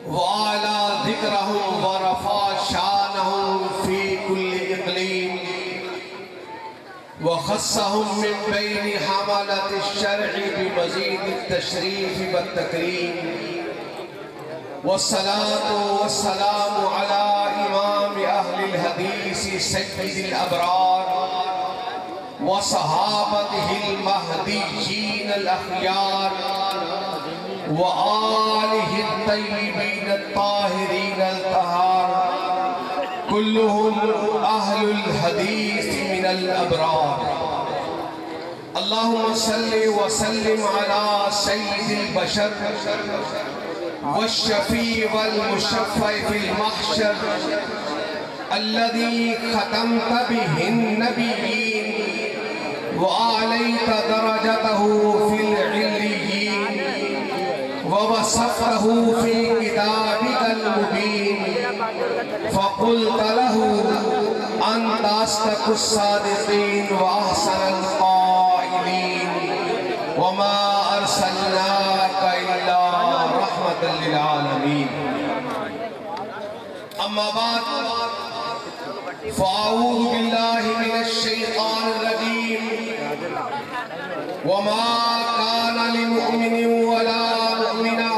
وعلى ذكرهم ورفع شانهم في كل إقليم وخصهم من بين حملة الشرع بمزيد التشريف والتكريم والصلاة والسلام على إمام أهل الحديث سيد الأبرار وصحابته المهديين الأخيار وآله الطيبين الطاهرين الطهار كلهم أهل الحديث من الأبرار. اللهم صل وسلم على سيد البشر والشفيع والمشفع في المحشر الذي ختمت به النبيين وأعليت درجته في العليين ووصفته في كتابك المبين فقلت له أنت أصدق الصادقين وأحسن القائلين وما أرسلناك إلا رحمة للعالمين. أما بعد فأعوذ بالله من الشيطان الرجيم. وما كان لمؤمن ولا مؤمنة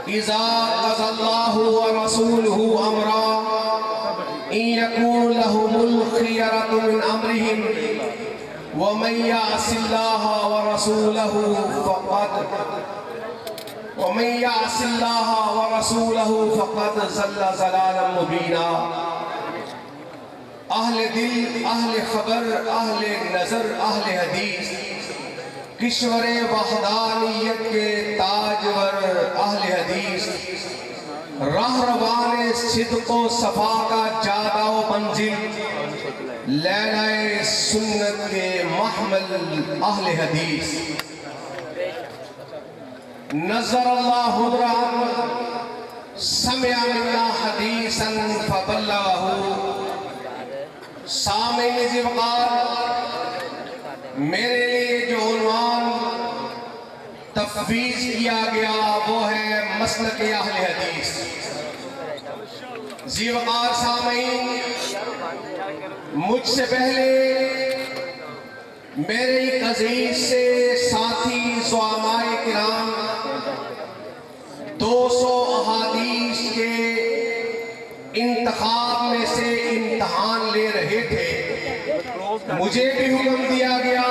إذا قضى الله ورسوله أمرا إن يكون لهم الخيرة من أمرهم ومن يعص الله ورسوله فقد ضل ضلالا مبينا. اہل دل، اہل خبر، اہل نظر، اہل حدیث، کشور وحدانیت کے تاجور اہل حدیث، راہروان صدق و صفا کا جادہ و منزل، لیلہ سنت کے محمل اہل حدیث، نظر اللہ حضران سمع منا حدیثا فبلغہ. سامعین ذی وقار، میرے لیے جو عنوان تفویض کیا گیا وہ ہے مسلک اہل حدیث. ذی وقار سامعین، مجھ سے پہلے میرے ایک عزیز سے ساتھی زعماء کرام 200 احادیث کے انتخاب میں سے امتحان لے رہے تھے. مجھے بھی حکم دیا گیا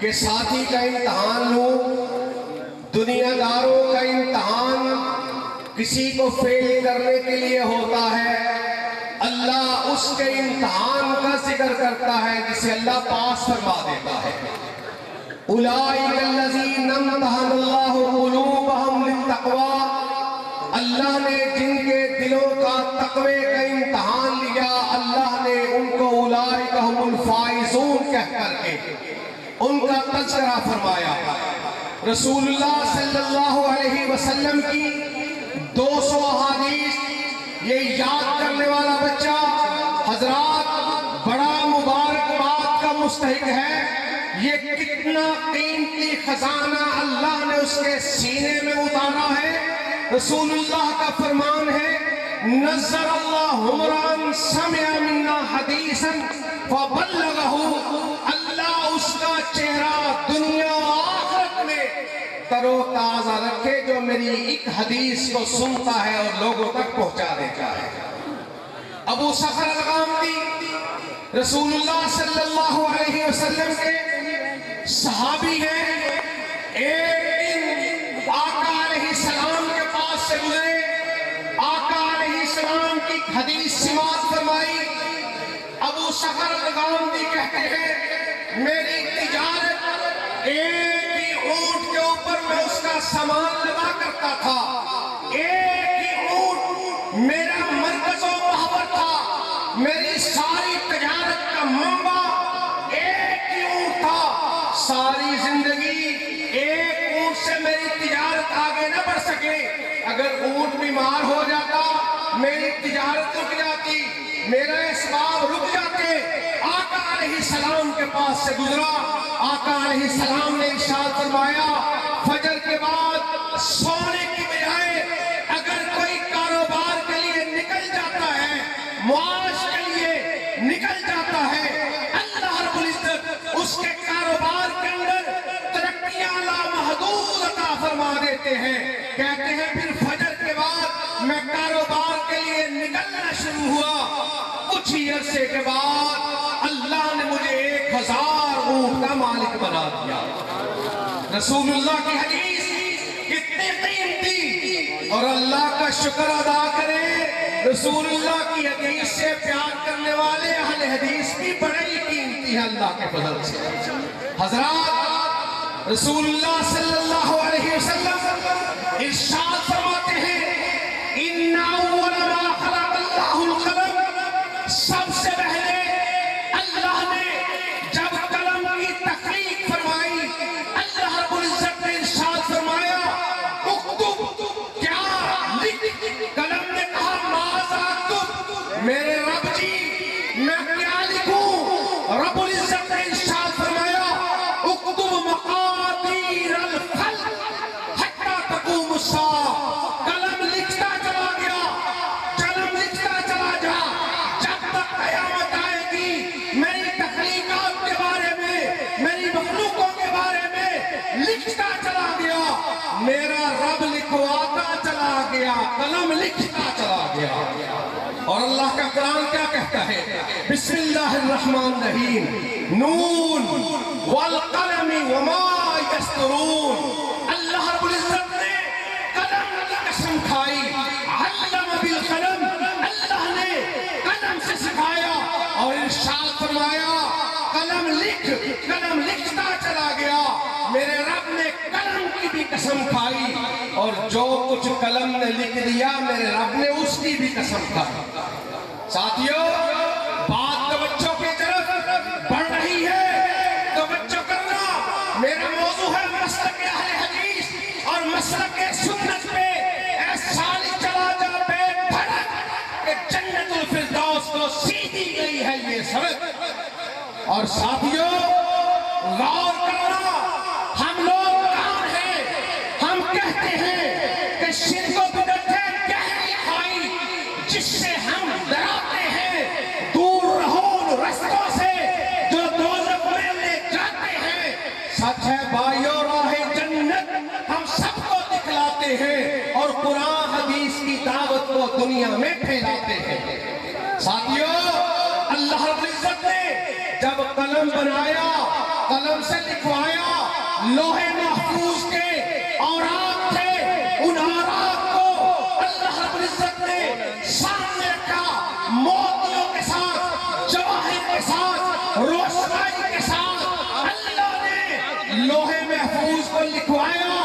کہ ساتھی کا امتحان لوں. دنیا داروں کا امتحان کسی کو فیل کرنے کے لیے ہوتا ہے. اللہ اس کے امتحان کا ذکر کرتا ہے جسے اللہ پاس فرما دیتا ہے. اولئک الذین امتحن اللہ قلوبہم للتقوی. اللہ نے جن کے دلوں کا تقوی کا امتحان لیا، اللہ نے ان کو اولئک ہم الفائزون کہہ کر کے ان کا تذکرہ فرمایا. رسول اللہ صلی اللہ علیہ وسلم کی 200 احادیث یہ یاد کرنے والا بچہ حضرات بڑا مبارکباد کا مستحق ہے. یہ کتنا قیمتی خزانہ اللہ نے اس کے سینے میں اتارا ہے. رسول اللہ کا فرمان ہے، نظر اللہ عمران سمع منا حدیثا فبلغہ. اللہ اس کا چہرہ دنیا و آخرت میں تر و تازہ رکھے جو میری ایک حدیث کو سنتا ہے اور لوگوں تک پہنچا دیتا ہے. ابو صخر الغامدی رسول اللہ صلی اللہ علیہ وسلم کے صحابی ہیں. ایک دن آقا علیہ السلام کے پاس سے گزرے. آقا علیہ السلام کی حدیث سماعت فرمائی. ابو صخر الغامدی کہتے ہیں میری تجارت ایک ہی اونٹ کے اوپر میں اس کا سامان لگا کرتا تھا. ایک ہی اونٹ میرا مرکز و محور تھا. میری ساری تجارت کا منبع ایک ہی اونٹ تھا. ساری زندگی ایک اونٹ سے میری تجارت آگے نہ بڑھ سکے. اگر اونٹ بیمار ہو جاتا میری تجارت رک جاتی، میرا اسباب رک جاتے. آقا علیہ السلام کے پاس سے گزرا. آقا علیہ السلام نے ارشاد فرمایا فجر کے بعد سونے کی بجائے فرما دیتے ہیں، کہتے ہیں پھر فجر کے بعد میں کاروبار کے لیے نکلنا شروع ہوا، کچھ ہی عرصے کے بعد اللہ نے مجھے 1000 اونٹ کا مالک بنا دیا۔ رسول اللہ کی حدیث کتنی قیمتی، اور اللہ کا شکر ادا کریں، رسول اللہ کی حدیث سے پیار کرنے والے اہل حدیث بھی بڑے ہی قیمتی ہیں اللہ کے فضل سے۔ حضرات، رسول اللہ صلی اللہ علیہ وسلم ارشاد فرماتے ہیں، ان اول ما خلق اللہ القلم، سب سے پہلے اللہ نے جب قلم کی تخلیق فرمائی، اللہ رب العزت نے ارشاد فرمایا اکتب، کیا لکھ؟ قلم نے کہا ماذا اکتب، میرے رب جی میں کیا لکھوں؟ رب العزت نے ارشاد فرمایا اکتب مقادیر الخلق حتی تقوم الساعہ، قلم لکھتا چلا گیا، قلم لکھتا چلا جا، جب تک قیامت آئے گی میری تخلیقات کے بارے میں، میری مخلوقوں کے بارے میں لکھتا چلا گیا، میرا رب لکھواتا چلا گیا، قلم لکھتا چلا گیا۔ اور اللہ کا قرآن کیا کہتا ہے؟ بسم اللہ الرحمن الرحیم، نون والقلم وما یسطرون، اللہ رب العزت نے قلم کی قسم کھائی، علم بالقلم، اللہ نے قلم سے سکھایا اور ارشاد فرمایا قلم لکھ، قلم لکھتا چلا گیا، میرے رب نے قلم کی بھی قسم کھائی، اور جو کچھ قلم نے لکھ دیا میرے رب نے اس کی بھی قسم کھائی۔ ساتھیوں، بات توجہ کی طرف بڑھ رہی ہے، توجہ کرنا، میرا موضوع ہے مسلک اہل حدیث اور مسلک سنت پہ اے سالی چلا جا بے دھڑک کہ جنت الفردوس کو سیدھی گئی ہے یہ سڑک۔ اور ساتھیوں غور کرنا، ہم لوگ کون ہیں؟ ہم کہتے ہیں کہ شرک و بدعت ہے گہری کھائی جس سے ہم ڈراتے ہیں، دور رہو ان رستوں سے جو دوزخ میں لے جاتے ہیں۔ سچ ہے بھائیو، راہ جنت ہم سب کو دکھلاتے ہیں اور قرآن حدیث کی دعوت کو دنیا میں پھیلاتے ہیں۔ ساتھیوں، اللہ رب العزت نے جب قلم بنایا، قلم سے لکھوایا، لوح محفوظ کے اوراق تھے، ان اوراق کو اللہ رب العزت نے سامنے رکھا، موتیوں کے ساتھ، جواہر کے ساتھ، روشنائی کے ساتھ اللہ نے لوح محفوظ کو لکھوایا۔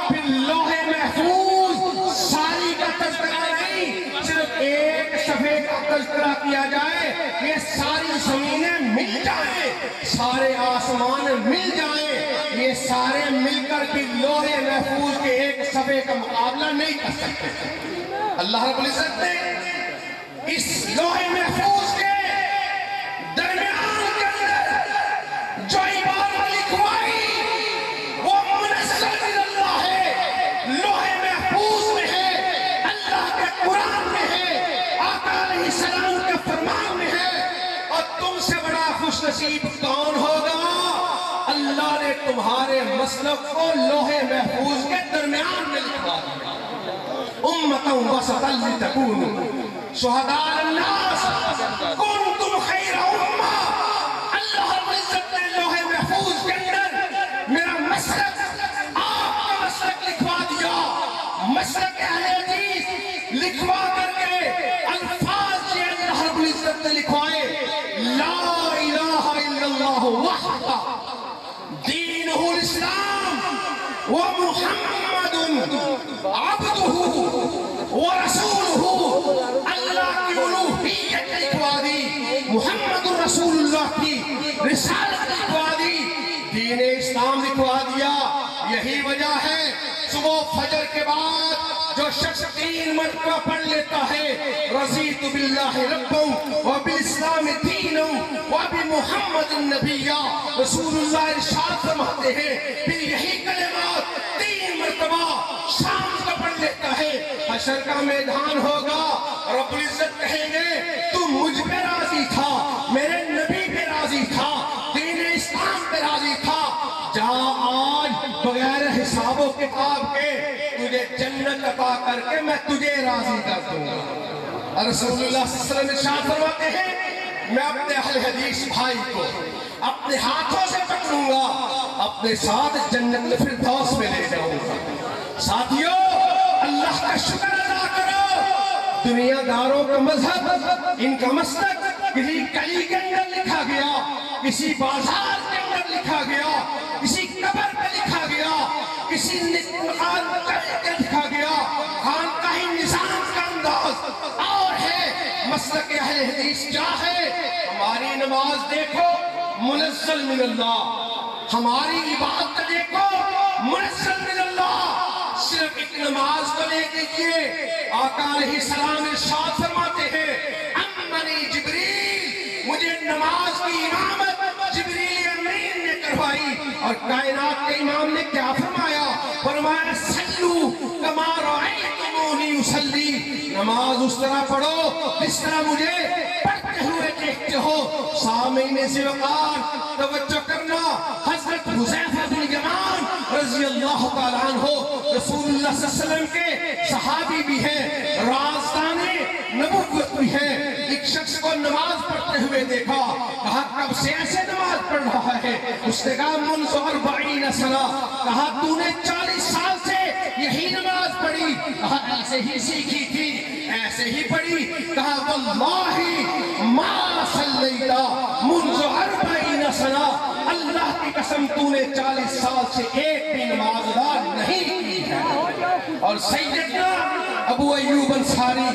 پھر لوح محفوظ ساری کا تذکرہ نہیں، صرف ایک صفحے کا تذکرہ کیا جائے، یہ ساری زمینیں مل جائیں، سارے آسمان مل جائیں، یہ سارے مل کر بھی لوح محفوظ کے ایک صفحے کا مقابلہ نہیں کر سکتے۔ اللہ رب العزت نے اس لوح محفوظ کے درمیان کے اندر جو عبارت لکھوائی وہ منزل من اللہ ہے، لوح محفوظ میں ہے، اللہ کے قرآن میں ہے، آقا علیہ السلام کے فرمان میں ہے۔ اور تم سے بڑا خوش نصیب کون ہوگا؟ اللہ نے تمہارے مسلک کو لوح محفوظ کے درمیان میں لکھوا دیا۔ امتا وسطا لتکونوا شہداء الناس کنتم خیر امہ، اللہ رب العزت نے لوح محفوظ کے اندر میرا مسلک، آپ کا مسلک لکھوا دیا، مسلک اہل حدیث لکھوا کر کے الفاظ یہ اللہ رب العزت نے لکھوائے، لا الہ الا اللہ وحدہ دینہ الاسلام ومحمد عبدہ ورسولہ، اللہ کی الوہیت لکھوا دی، محمد رسول اللہ کی رسالت لکھوا دی، دین اسلام لکھوا دیا۔ یہی وجہ ہے صبح فجر کے بعد جو شخص 3 مرتبہ پڑھ لیتا ہے رضیت باللہ ربا وبالاسلام دینا وبمحمد النبی، رسول اللہ ارشاد فرماتے ہیں پھر یہی کلمات 3 مرتبہ شام کو پڑھ لیتا ہے، حشر کا میدان ہوگا، رب العزت کہیں گے تو مجھ پہ راضی تھا، میرے نبی پہ راضی تھا، دین اسلام پہ راضی تھا، جا آج بغیر حساب و کتاب کے تجھے جنت عطا کر کے میں تجھے راضی کر دوں گا. اور رسول اللہ صلی اللہ علیہ وسلم ارشاد فرماتے ہیں میں اپنے اہل حدیث بھائی کو اپنے ہاتھوں سے پکڑوں گا, اپنے ساتھ جنت الفردوس میں لے جاؤں گا. ساتھیوں, اللہ کا شکر ادا کرو. دنیا داروں کا مذہب, ان کا مسلک کسی گلی کے اندر لکھا گیا, کسی بازار کے اندر لکھا گیا, کسی قبر پہ لکھا گیا, کسی مقام پہ لکھا گیا. خانقاہی نظام کا انداز اور ہے, مسلک اہل حدیث کیا ہے. ہماری نماز دیکھو منزل من اللہ, ہماری عبادت دیکھو منزل من اللہ. صرف ایک نماز کو لے لیجیے, آقا علیہ السلام ارشاد فرماتے ہیں امنی جبریل, مجھے نماز کی امامت جبریل امین نے کروائی. اور کائنات کے امام نے کیا فرمایا؟ فرمایا سلو کما رأیتمونی اصلی, نماز اس طرح پڑھو جس طرح مجھے پڑھتے ہوئے دیکھتے ہو. سامعین سے وقار توجہ کرنا, حضرت حذیفہ بن یمان رضی اللہ تعالیٰ عنہ رسول اللہ صلی اللہ علیہ وسلم کے صحابی بھی ہیں, رازدان نبوت بھی ہیں. ایک شخص کو نماز پڑھتے ہوئے دیکھا, کہا کب سے ایسے نماز پڑھ رہا ہے؟ اس نے کہا منذ 40 سنہ. کہا تو نے 40 سال سے یہی نماز پڑھی؟ کہا ایسے ہی سیکھی تھی, ایسے ہی پڑھی. کہا واللہ ما صلیتا منذ 40 سنہ, اللہ کی قسم تو نے 40 سال سے ایک بھی نماز ادا نہیں کی ہے. اور سیدنا ابو ایوب انصاری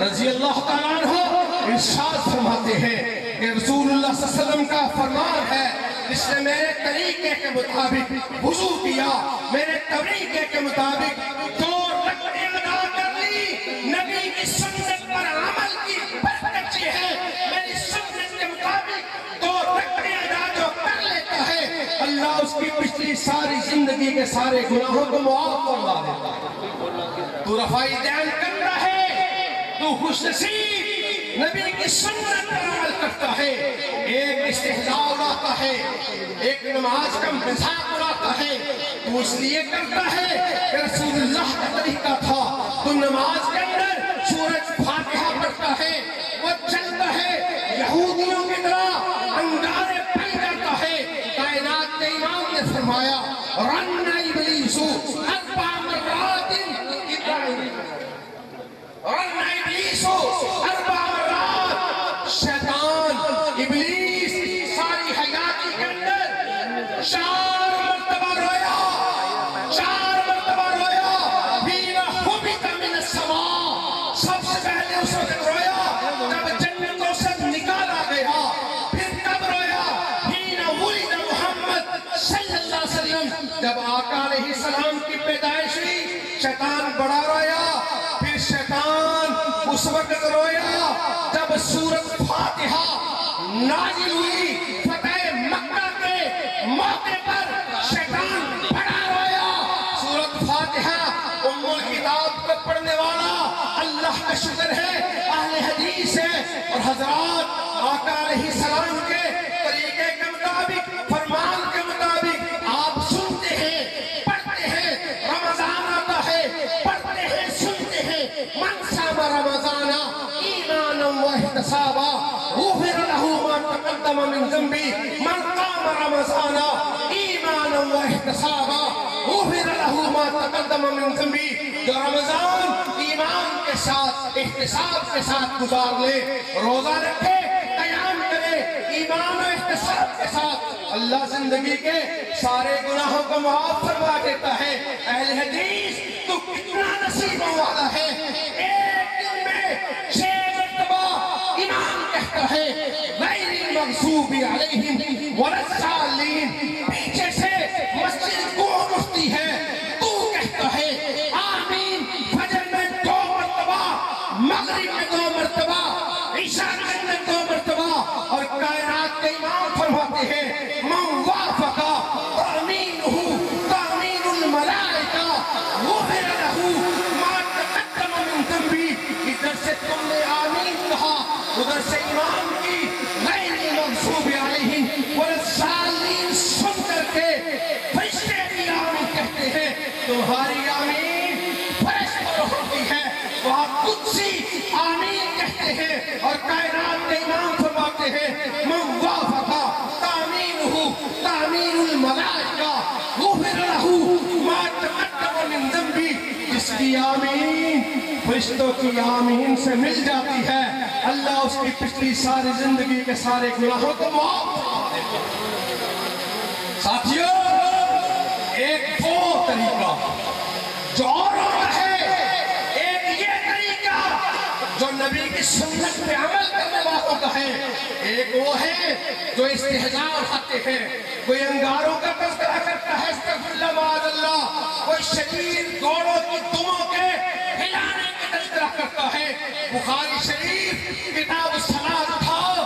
رضی اللہ تعالیٰ عنہ ارشاد فرماتے ہیں کہ رسول اللہ صلی اللہ علیہ وسلم کا فرمان ہے جس نے میرے طریقے کے مطابق وضو کیا, میرے طریقے کے مطابق 2 رکعتیں ادا کر لی, نبی کی سنت پر عمل کی برکت یہ ہے, میری سنت کے مطابق 2 رکعتیں ادا جو کر لیتا ہے اللہ اس کی پچھلی ساری زندگی کے سارے گناہوں کو معاف فرما دیتا ہے. تو رفائی دین کرتا ہے, تو خوش نصیب نبی کی سنت پر عمل کرتا ہے. ایک استحضاء اڑاتا ہے, ایک نماز کا مذاق اڑاتا ہے, تو اس لیے کرتا ہے کہ رسول اللہ کا طریقہ تھا. تو نماز کے اندر سورۃ فاتحہ پڑھتا ہے, وہ چلتا ہے یہودیوں کی طرح انگارے پھیل جاتا ہے. کائنات کے امام نے فرمایا رن ابلیس 4 مرات, رن ابلیس 4 مرات, شیطان ابلیس ساری حیاتی کے اندر 4 مرتبہ رویا, 4 مرتبہ رویا. حین حبط من السماء, سب سے پہلے اس وقت رویا جب جنتوں سے نکالا گیا. پھر کب رویا؟ حین ولد محمد صلی اللہ علیہ وسلم, جب آقا علیہ السلام کی پیدائش ہوئی شیطان بڑا رویا. پھر شیطان اس وقت رویا جب سورۃ فاتحہ نازل ہوئی. فتح مکہ کے موقع پر شیطان بڑا رویا. سورۃ فاتحہ ام الکتاب کو پڑھنے والا اللہ کا شکر ہے اہل حدیث ہے. اور حضرات آقا علیہ السلام کے طریقے کے مطابق, فرمان کے مطابق آپ سنتے ہیں, پڑھتے ہیں. رمضان آتا ہے, پڑھتے ہیں, سنتے ہیں. من صام رمضان ایمانا واحتسابا غفر له ما تقدم من ذنبه. من قام رمضان ایمانا واحتسابا غفر له ما تقدم من ذنبه. جو رمضان ایمان کے ساتھ احتساب کے ساتھ گزار لے, روزہ رکھے, قیام کرے, ایمان و احتساب کے ساتھ, اللہ زندگی کے سارے گناہوں کو معاف فرما دیتا ہے. اہل حدیث تو کتنا نصیبوں والا ہے. ایک دن میں 6 مرتبہ امام کہتا ہے غیر المغضوب علیہم ولا الضالین. پیچھے سے مسجد گونج اٹھتی ہے, تو کہتا ہے آمین. فجر میں 2 مرتبہ, مغرب میں 2 مرتبہ, عشاء میں 2 مرتبہ. اور کائنات کے امام فرماتے ہیں من وافق تأمینہ تأمین الملائکہ غفر لہ ما تقدم من ذنبہ. ادھر سے تم نے آمین کہا, ادھر سے امام کی غیر المغضوب علیہم ولا الضالین اور کائنات کے امام فرماتے ہیں من وافقا تامینہ تامین الملائکہ غفر لہ ما تقدم من ذنبی، جس کی آمین فرشتوں کی آمین سے مل جاتی ہے اللہ اس کی پچھلی ساری زندگی کے سارے گناہوں کو معاف فرما دیتے ہیں۔ ساتھیوں، ایک وہ طریقہ جو اور ہے، ایک یہ طریقہ جو نبی کی سنت پہ عمل کرنے والوں کا ہے، ایک وہ ہے جو استہزاء اٹھاتے ہیں، کوئی انگاروں کا تذکرہ کرتا ہے استغفر اللہ معاذ اللہ، کوئی شدید گوڑوں کی دموں کے ہلانے کا تذکرہ کرتا ہے۔ بخاری شریف کتاب الصلاۃ اٹھاؤ،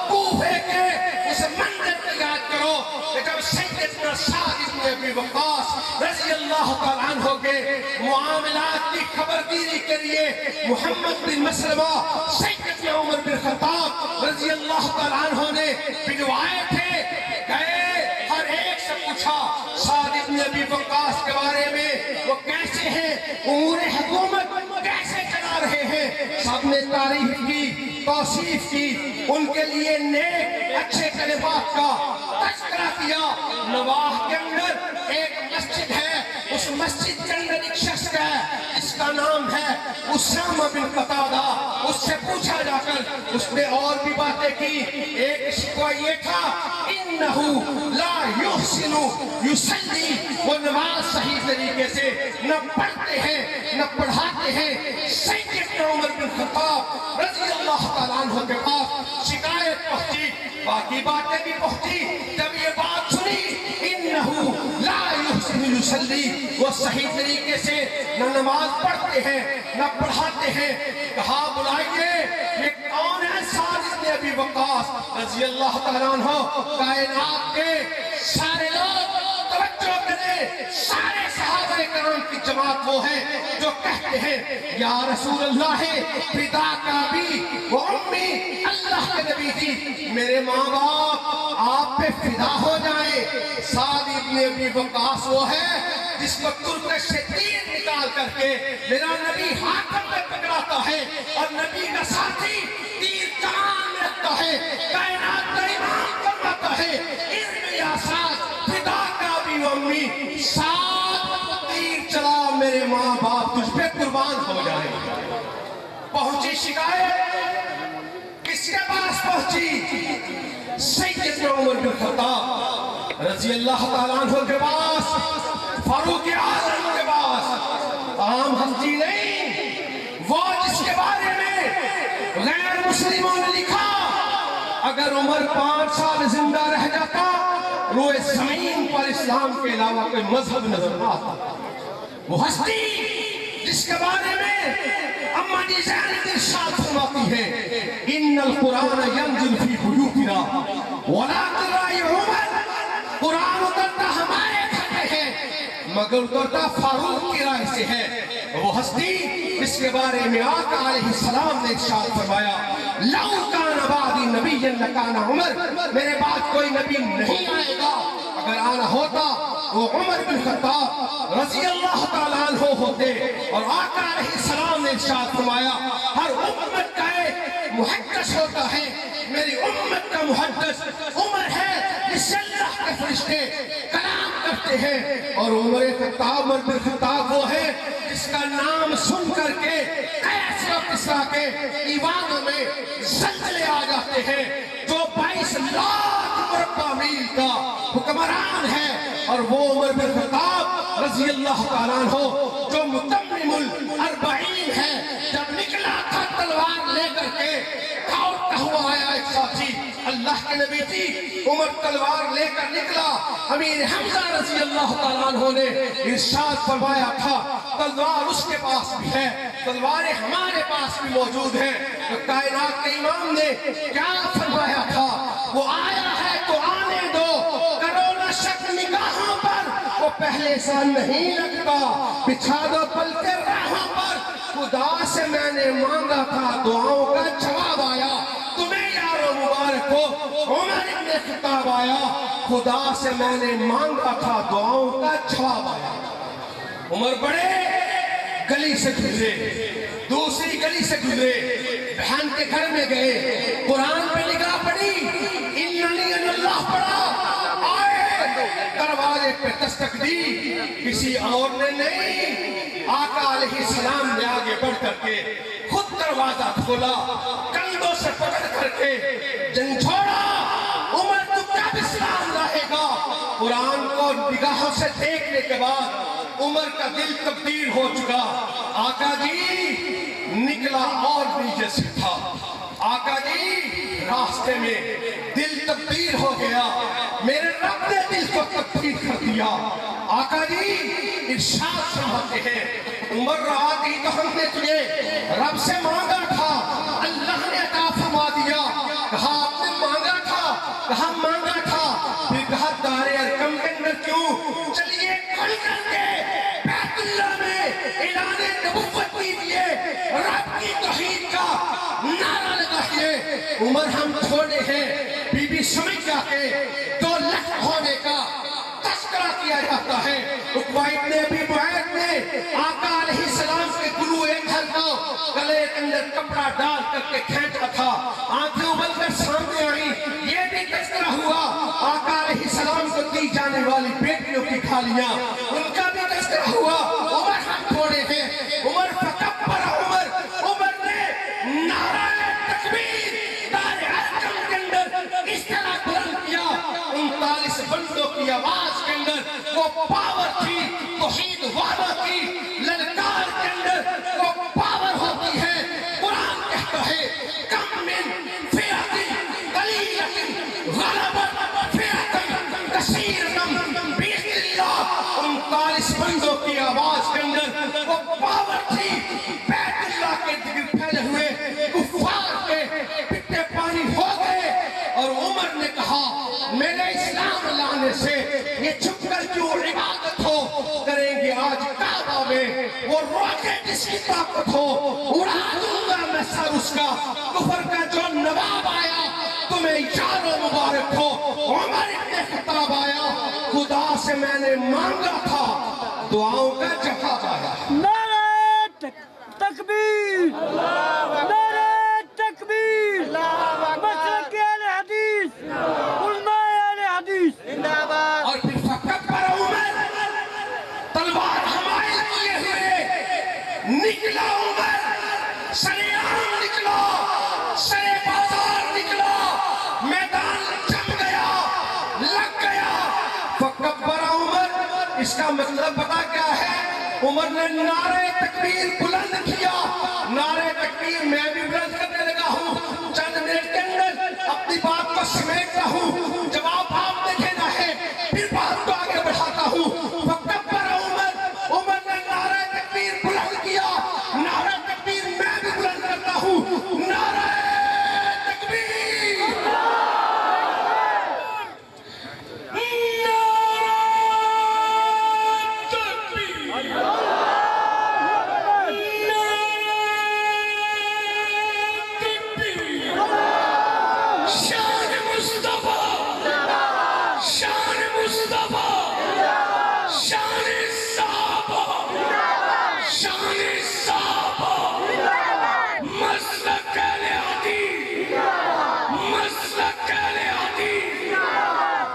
کوفے کے اس منظر کو یاد کرو کہ جب سیدنا سعد بن ابی وقاص رضی اللہ تعالیٰ عنہ کے معاملات کی خبرداری کے لیے محمد بن مسلمہ سیدنا عمر بن خطاب رضی اللہ تعالیٰ عنہ نے بھجوائے تھے، گئے، ہر ایک سے پوچھا سعد بن ابی وقاص کے بارے میں، وہ کیسے ہیں، امور حکومت کیسے چلا رہے ہیں، سب نے تعریف کی، توصیف کی، ان کے لیے نیک اچھے کلمات کا تذکرہ کیا۔ نواح کے اندر ایک مسجد ہے، اس مسجد کے اندر ایک شخص ہے جس کا نام ہے اسامہ بن قتادہ، اس سے پوچھا جا کر اس نے اور بھی باتیں کی، ایک شکوہ یہ تھا انہو لا یحسن یصلی، وہ نماز صحیح طریقے سے نہ پڑھتے ہیں نہ پڑھاتے ہیں۔ سیدنا عمر بن خطاب رضی اللہ تعالیٰ عنہ کے پاس شکایت پہنچی، باقی باتیں بھی پہنچی، جب یہ بات سنی انہو لا یحسن یصلی، وہ صحیح طریقے سے نہ نماز پڑھتے ہیں نہ پڑھاتے ہیں، کہا بلائیے یہ کون ہے سعد بن ابی وقاص رضی اللہ تعالیٰ عنہ، کائنات کے سارے لوگ توجہ کریں، سارے صحابہ کرام کی جماعت وہ ہے جو کہتے ہیں یا رسول اللہ فداک ابی و امی، اللہ کے نبی جی میرے ماں باپ آپ پہ فدا ہو جائیں۔ سعد بن ابی وقاص وہ ہے جس کو ترکش سے تیر نکال کر کے میرا نبی ہاتھ میں پکڑاتا ہے اور نبی کا ساتھی تیر کمان میں رکھتا ہے، کائنات کا امام فرماتا ہے اذن یا سعد فداک ابی و امی، سعد تیر چلا میرے ماں باپ تجھ پہ قربان ہو جائیں۔ پہنچی شکایت کس کے پاس پہنچی؟ سیدنا عمر بن خطاب رضی اللہ تعالیٰ عنہ کے پاس، فاروق اعظم کے پاس، عام ہستی نہیں، وہ جس کے بارے میں غیر مسلموں نے لکھا اگر عمر 5 سال زندہ رہ جاتا روئے زمین پر اسلام کے علاوہ کوئی مذہب نظر نہ آتا۔ وہ ہستی جس کے بارے میں اما جی زینب ارشاد فرماتی ہے ان القرآن ینزل فی بیوتنا ولکن رأی عمر، قرآن اترتا ہمارے گھر میں ہے مگر اترتا فاروق کی رائے سے ہے۔ وہ ہستی جس کے بارے میں آقا علیہ السلام نے ارشاد فرمایا لو کان بعدی نبی لکان عمر، میرے بعد کوئی نبی نہیں آئے گا، اگر آنا ہوتا وہ عمر بن خطاب رضی اللہ تعالیٰ عنہ ہوتے۔ اور آقا علیہ السلام نے ارشاد فرمایا ہر امت کا ایک محدث ہوتا ہے، میری امت کا محدث عمر ہے جس سے اللہ کے فرشتے کلام کرتے ہیں، اور عمر بن خطاب وہ ہے جس کا نام سن کر کے قیس و کسریٰ کے ایوانوں میں زلزلے آ جاتے ہیں، جو 22 لاکھ مربع میل کا حکمران ہے، اور وہ عمر بن خطاب رضی اللہ تعالیٰ عنہ جو متمم ال40 ہے، جب نکلا تھا تلوار لے کر کے دوڑتا ہوا آیا ایک ساتھی، اللہ کے نبی جی عمر تلوار لے کر نکلا، امیر حمزہ رضی اللہ تعالیٰ عنہ نے ارشاد فرمایا تھا تلوار اس کے پاس بھی ہے، تلواریں ہمارے پاس بھی موجود ہیں۔ تو کائنات کے امام نے کیا فرمایا تھا؟ وہ آیا ہے تو آنے دو، کرو نہ شک نگاہوں پر، وہ پہلے سا نہیں لگتا، بچھا دو پل کے راہوں پر، خدا سے میں نے مانگا تھا دعاؤں کا جواب آیا، تمہیں یارو مبارک ہو عمر ابن خطاب آیا، خدا سے میں نے مانگا تھا دعاؤں کا جواب آیا۔ عمر بڑے گلی سے گزرے، دوسری گلی سے گزرے، بہن کے گھر میں گئے، قرآن پہ نگاہ پڑی، اننی اللہ پڑھا، آئے دروازے پہ دستک دی، کسی اور نے نہیں، آقا علیہ السلام نے آگے بڑھ کر کے خود دروازہ کھولا، کندھوں سے پکڑ کر کے جن چھوڑا، عمر تو کب اسلام رہے گا؟ قرآن کو نگاہوں سے دیکھنے کے بعد عمر کا دل تبدیل ہو چکا، آقا جی نکلا اور نیچے سے تھا، آقا جی راستے میں دل تبدیل ہو گیا، میرے رب نے دل کو تبدیل کر دیا، آقا جی ارشاد فرماتے ہیں عمر رہا تھی تو ہم نے تجھے رب سے مانگا تھا، اللہ نے عطا فرما دیا، کہا آپ نے مانگا تھا، کہا مانگا تھا، پھر کہا دار ارقم کے اندر کیوں؟ چلیے کھل کر کے بیت اللہ میں اعلان نبوت کیجئے، رب کی توحید کا نعرہ لگائیے، عمر ہم چھوڑے ہیں، بی بی سمیہ کے 2 لکھ ہونے کا تذکرہ کیا جاتا ہے، عقبہ ابن ابی معیط نے آقا علیہ السلام کے گلوئے گھر کو گلے کے اندر کپڑا ڈال کر کے کھینچا تھا، آنکھیں ابل کر سامنے آئی، یہ بھی تذکرہ ہوا، آقا علیہ السلام کو دی جانے والی بیٹیوں کی کھالیاں، ان کا بھی تذکرہ ہوا، عمر ہم چھوڑے ہیں، عمر فکبر عمر، عمر نے نعرہ تکبیر دار ارقم کے اندر اس طرح بلند کیا، 39 بندوں کی آواز کے اندر وہ پاور تھی، توحید والا کی للکار کے اندر وہ پاور ہوتی ہے، قرآن کہتا ہے کم من فئۃ قلیلۃ غلبت فئۃ کثیرۃ بإذن اللہ، 39 بندوں کی آواز کے اندر وہ پاور تھی، بیت اللہ کے گرد پھیلے ہوئے کفار کے پٹے پانی ہو گئے، اور عمر نے کہا میرے اسلام لانے سے یہ چھپ کر کیوں عبادت ہو کریں گے، آج کعبہ میں وہ راکٹ جس کی طاقت ہو اڑا دوں گا میں سر اس کا، کفر کا جو نواب آیا تمہیں یار و مبارک ہو، عمر ابن خطاب آیا، خدا سے میں نے مانگا تھا، دعاؤں کا جواب آیا، نعرہ تکبیر، نعرہ تکبیر، مسلک اہل حدیث، علماء اہل حدیث، اور پھر فکبر عمر، تلوار حمائل کیے ہوئے نکلا عمر، سریعان نکلا، سرے بازار نکلا، میدان جم گیا، لگ گیا، فکبر عمر، اس کا مطلب پتا کیا ہے؟ عمر نے نعرہ تکبیر بلند کیا، نعرہ تکبیر میں بھی بلند کرنے لگا ہوں، چند منٹ کے اندر اپنی بات کو سمیٹتا ہوں، جواب آپ نے دینا ہے، پھر بات کو آگے بڑھاتا ہوں، فکبر عمر، عمر نے نعرہ تکبیر بلند کیا، نعرہ تکبیر میں بھی بلند کرتا ہوں، نعرہ تکبیر،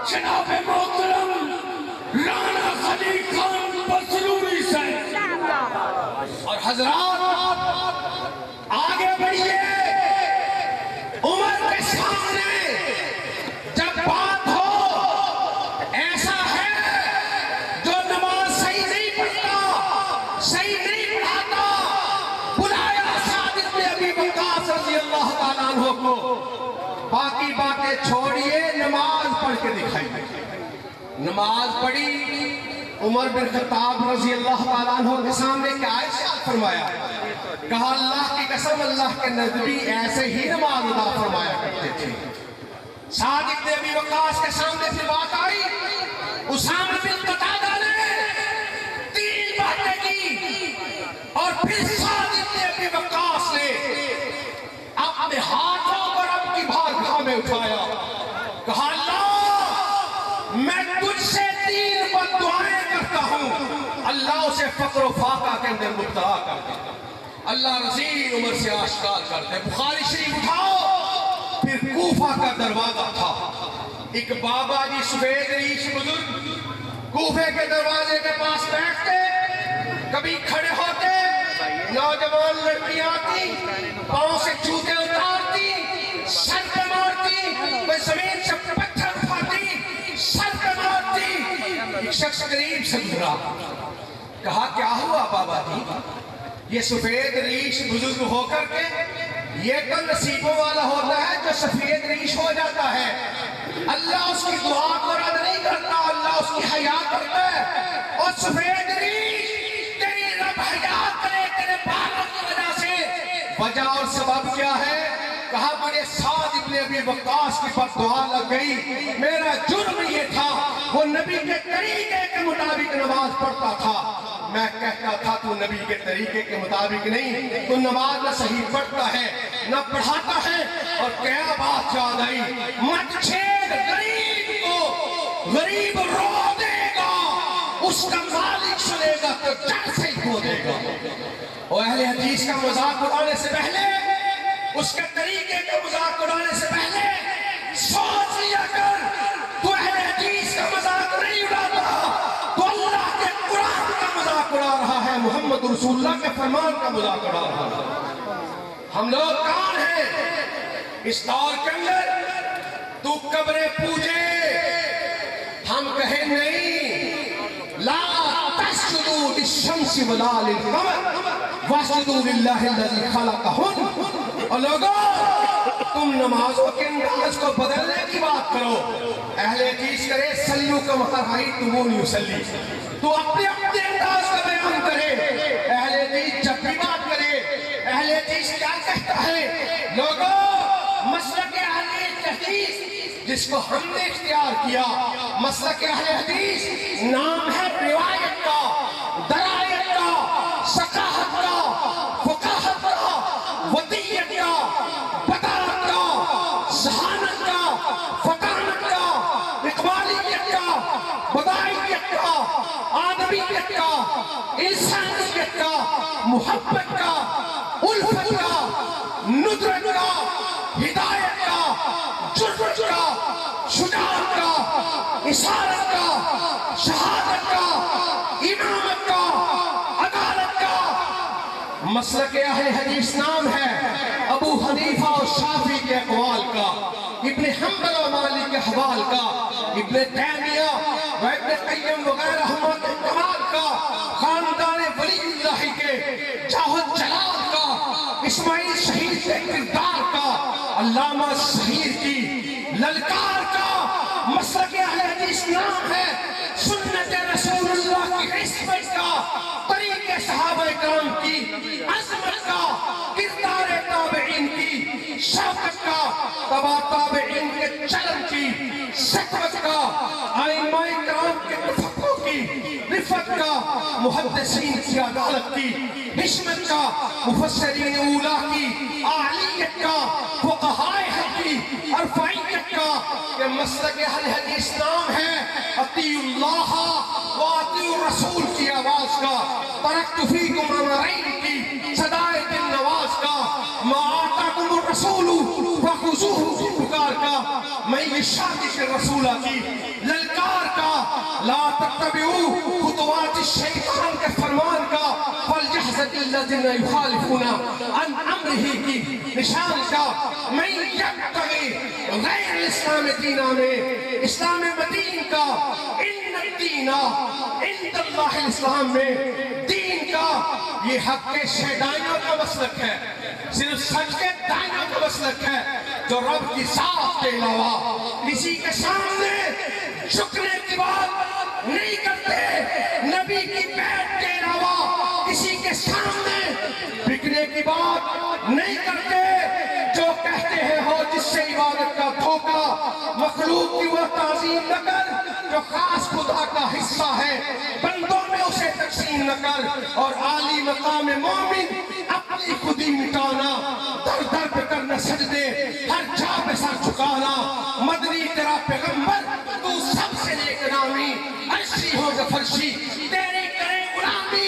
جناب محترم رانا خلی خان بسروری سے، اور حضرات آگے بڑھئے، عمر کے سامنے جب بات ہو، ایسا ہے جو نماز صحیح نہیں پڑھتا، صحیح نہیں پڑھاتا، بلایا سعد بن ابی وقاص رضی اللہ تعالیٰ عنہ کو، باقی باتیں چھوڑیے، نماز پڑھ کے دکھائیے، نماز پڑھی، عمر بن خطاب رضی اللہ تعالیٰ عنہ کے سامنے کیا ارشاد فرمایا؟ کہا اللہ کی قسم اللہ کے نبی ایسے ہی نماز ادا فرمایا کرتے تھے، سعد بن ابی وقاص کے سامنے سے بات آئی، اسامہ بن قتادہ نے 3 باتیں کی، اور پھر سعد بن ابی وقاص نے اپنے ہاتھوں پر رب کی بارگاہ میں اٹھایا، کہا اللہ میں تجھ سے 3 بددعائیں کرتا ہوں، اللہ سے فقر و فاقہ کے اندر مبتلا کر دے. اللہ رضی عمر سے آشکار کرتے. بخاری شریف اٹھاؤ. پھر کوفہ کا دروازہ تھا. ایک بابا جی سفید ریش بزرگ کوفے کے دروازے کے پاس بیٹھتے, کبھی کھڑے ہوتے, نوجوان لڑکیاں آتی, پاؤں سے جوتے اتارتی, سر پہ مارتی, کوئی زمین سے پتھر اٹھاتی, سر پہ مارتی. ایک شخص قریب سے گزرا, کہا کیا ہوا بابا جی؟ یہ سفید ریش بزرگ ہو کر کے یہ تو نصیبوں والا ہوتا ہے جو سفید ریش ہو جاتا ہے. اللہ اس کی دعا کو رد نہیں کرتا, اللہ اس کی حیا کرتا ہے. اور سفید ریش تیری رب حیا کرے تیرے بالوں کی وجہ سے. وجہ اور سبب کیا ہے؟ کہا مجھے سعد ابن ابی وقاص کی بد دعا لگ گئی. میرا جرم یہ تھا وہ نبی کے طریقے کے مطابق نماز پڑھتا تھا. میں کہتا تھا تو نبی کے طریقے کے مطابق نہیں, تو نماز نہ صحیح پڑھتا ہے نہ پڑھاتا ہے. اور کیا بات یاد آئی, مت چھیڑ غریب کو, غریب رو دے گا, اس کا مالک سنے گا تو جڑ سے ہی کھو دے گا. اور اہل حدیث کا مذاق اڑانے سے پہلے, اس کے طریقے کا مذاق اڑانے سے پہلے سوچ لیا کر, تو اہل حدیث کا مذاق نہیں اڑاتا, تو اللہ کے قرآن کا مذاق اڑا رہا ہے, محمد رسول اللہ کے فرمان کا مذاق اڑا رہا ہے. ہم لوگ کون ہیں اس دور کے اندر؟ تو قبریں پوجے, ہم کہیں نہیں. لا تسجدوا للشمس ولا للقمر واسجدوا للہ الذی خلقہن. اور لوگوں تم نمازوں کے انداز کو بدلنے کی بات کرو. اہل حدیث کرے صلو کما رأیتمونی اصلی, تو اپنے انداز کا بیان کرے. اہل حدیث جب بھی بات کرے, اہل حدیث کیا کہتا ہے؟ لوگوں مسلک اہل حدیث جس کو ہم نے اختیار کیا, مسلک اہل حدیث نام ہے روایت کا, درایت کا, ثقافت کا, فقاہت کا, ودیت کا, بطالت کا, ذہانت کا, فطانت کا, اقبالیت کا, بدائیت کا, آدمیت کا, انسانیت کا, محبت کا, الفت کا, ندرت کا, ہدایت کا, جرت کا, شجاعت کا, اسارت کا, شہادت کا, امامت کا, عدالت کا. مسلک اہل حدیث نام ہے ابو حنیفہ اور شافعی کے اقوال کا, ابن حنبل و مالک کے حوال کا, ابن تیمیہ و ابن قیم وغیرہ رحمت کمال کا, خاندان ولی اللہ کے جاہد جلال کا, اسماعیل شہید کے کردار کا, علامہ شہیر کی للکار کا. مسلک اہل حدیث نام ہے سنت رسول اللہ کی عصمت کا, طریق صحابہ کرام کی عظمت کا, کردار تابعین کی شوکت کا, تبع تابعین کے چلن کی سکوت کا, ائمہ کرام کے تفقہ کی رفت کا, محدثین کی عدالت کی حشمت کا, مفسرین اولا کی اعلیت کا, فقہائے حق کی ارفعیت کا. کہ مسلک اہل حدیث نام ہے اطیعوا اللہ و اطیعوا الرسول کی آواز کا, ترکت فیکم امرین کی صدائے دل نواز کا, ما آتاکم الرسول فخذوہ کی پکار کا, میں یہ شادی کے رسولہ کی للکار کا, لا تتبعوا خطوات الشیطان کے فرمان کا, فلیحذر الذین یخالفون عن امرہ کی نشان کا, میں یبتغی غیر الاسلام دینا میں اسلام مدین کا, ان الدین عند اللہ الاسلام میں دین کا. یہ حق کے شیدائیوں کا مسلک ہے, صرف سچ کے دائنوں کا مسلک ہے, جو رب کی ذات کے علاوہ کسی کے سامنے جھکنے کی بات نہیں کرتے, نبی کی بیعت کے علاوہ کسی کے سامنے بکنے کی بات نہیں کرتے. جو کہتے ہیں ہو جس سے عبادت کا دھوکہ, مخلوق کی وہ تعظیم نہ کر جو خاص خدا کا حصہ ہے, بندوں میں اسے تقسیم نہ کر, اور عالی مقام مومن اپنی خودی مٹانا, در در پہ کرنا سجدے, ہر جا پہ سر جھکانا, مدنی تیرا پیغمبر تو سب سے نیک نامی, عرشی ہو گا فرشی تیری کرے غلامی,